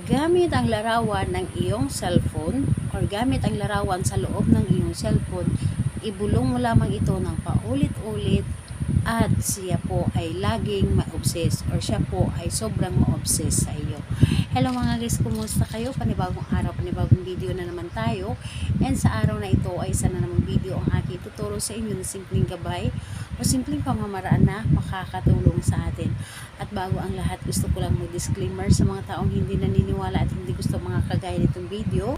gamit ang larawan ng iyong cellphone or gamit ang larawan sa loob ng iyong cellphone, ibulong mo lamang ito ng paulit-ulit at siya po ay laging ma-obsess or siya po ay sobrang ma-obsess sa iyo. Hello mga guys, kumusta kayo? Panibagong araw, panibagong video na naman tayo. And sa araw na ito ay isa na namang video ang aking tuturo sa inyo na simpleng gabay o simpleng pamamaraan na makakatulong sa atin. At bago ang lahat, gusto ko lang mag-disclaimer sa mga taong hindi naniniwala at hindi gusto mga kagaya nitong video.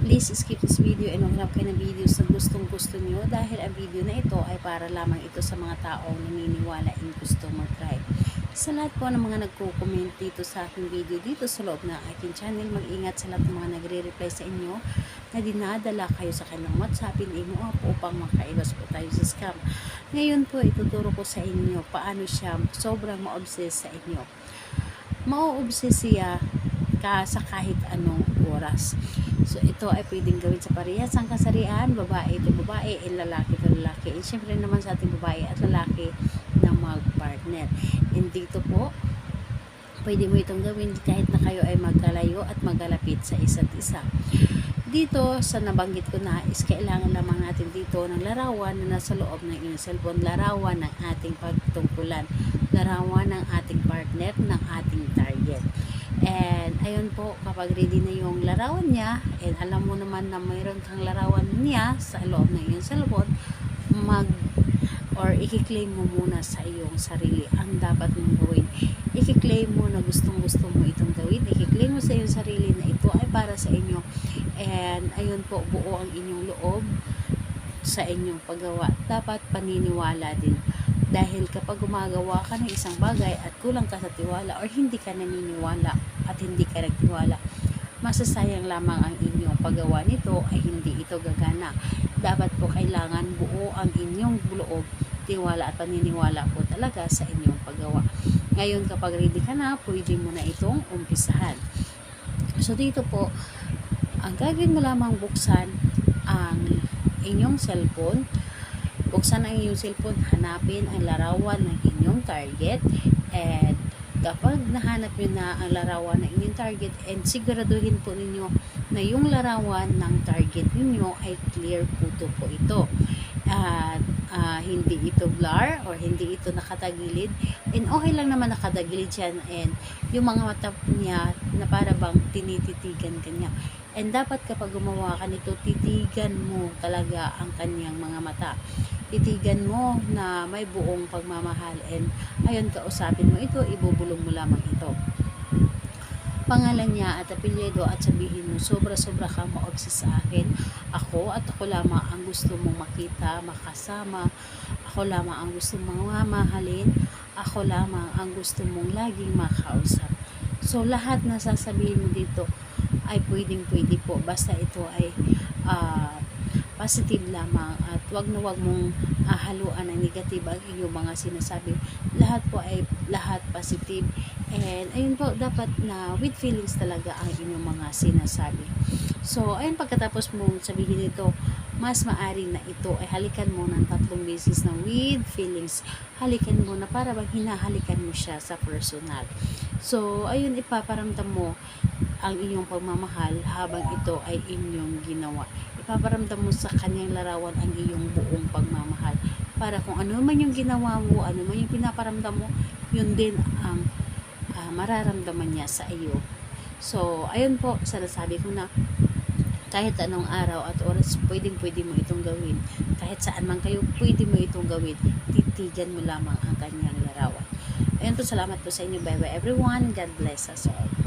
Please skip this video and maghanap kayo ng videos na gustong-gusto nyo dahil ang video na ito ay para lamang ito sa mga taong naniniwala and gusto mag-try. Sa lahat po ng mga nagko-comment dito sa aking video dito sa loob ng aking channel, mag-ingat sa lahat ng mga nagre-reply sa inyo na dinadala kayo sa kanilang WhatsApp, imo app upang makaiwas po tayo sa scam. Ngayon po, ituturo ko sa inyo paano siya sobrang ma-obsess sa inyo. Ma-obsess siya sa kahit anong oras. So, ito ay pwedeng gawin sa parehas ang kasarian, babae ito babae, lalaki ito lalaki. And syempre naman sa ating babae at lalaki na mag-partner. And dito po, pwede mo itong gawin kahit na kayo ay magkalayo at magkalapit sa isa't isa. Dito, sa nabanggit ko na, is kailangan lamang natin dito ng larawan na nasa loob ng inyong cellphone, larawan ng ating pagtungkulan, larawan ng ating partner, ng ating target. And ayun po, kapag ready na yung larawan niya, and alam mo naman na mayroon kang larawan niya sa loob ng iyong cellphone, i-claim mo muna sa iyong sarili ang dapat mong gawin. I-claim mo na gustong-gusto mo itong gawin. I-claim mo sa iyong sarili na ito ay para sa inyo. And ayun po, buo ang inyong loob sa inyong paggawa. Dapat paniniwala din. Dahil kapag gumagawa ka ng isang bagay at kulang ka sa tiwala or hindi ka naniniwala at hindi ka nagtiwala, masasayang lamang ang inyong paggawa nito ay hindi ito gagana. Dapat po kailangan buo ang inyong loob, tiwala at paniniwala po talaga sa inyong paggawa. Ngayon kapag ready ka na, pwede mo na itong umpisahan. So dito po, ang gagawin mo lamang buksan ang inyong cellphone. Buksan ang inyong cellphone, hanapin ang larawan ng inyong target, and kapag nahanap nyo na ang larawan ng inyong target, and siguraduhin po ninyo na yung larawan ng target ninyo ay clear photo po ito. At hindi ito blur or hindi ito nakatagilid, and okay lang naman nakatagilid yan, and yung mga mata niya na para bang tinititigan kanya. And dapat kapag gumawa ka nito, titigan mo talaga ang kanyang mga mata. Titigan mo na may buong pagmamahal, and ayun, kausapin mo ito, ibubulong mo lamang ito, pangalan niya at apelyido, at sabihin mo, sobra-sobra kang ma-obsess sa akin. Ako at ako lamang ang gusto mong makita, makasama. Ako lamang ang gusto mong mamahalin. Ako lamang ang gusto mong laging makausap. So, lahat na sasabihin mo dito ay pwedeng-pwede po. Basta ito ay positive lamang, at wag mong haluan ng negative ang iyong mga sinasabi. Lahat po ay lahat positive. And ayun po, dapat na with feelings talaga ang inyong mga sinasabi. So ayun, pagkatapos mong sabihin ito, mas maari na ito ay halikan mo ng 3 beses ng with feelings. Halikan mo na para bang hinahalikan mo siya sa personal. So ayun, ipaparamdam mo ang inyong pagmamahal habang ito ay inyong ginawa. Ipaparamdam mo sa kanyang larawan ang iyong buong pagmamahal. Para kung ano man yung ginawa mo, ano man yung pinaparamdam mo, yun din ang mararamdaman niya sa iyo. So, ayun po, sinasabi ko na kahit anong araw at oras, pwede mo itong gawin. Kahit saan man kayo, pwede mo itong gawin. Titigan mo lamang ang kanyang larawan. Ayun po, salamat po sa inyo. Bye bye everyone. God bless us all.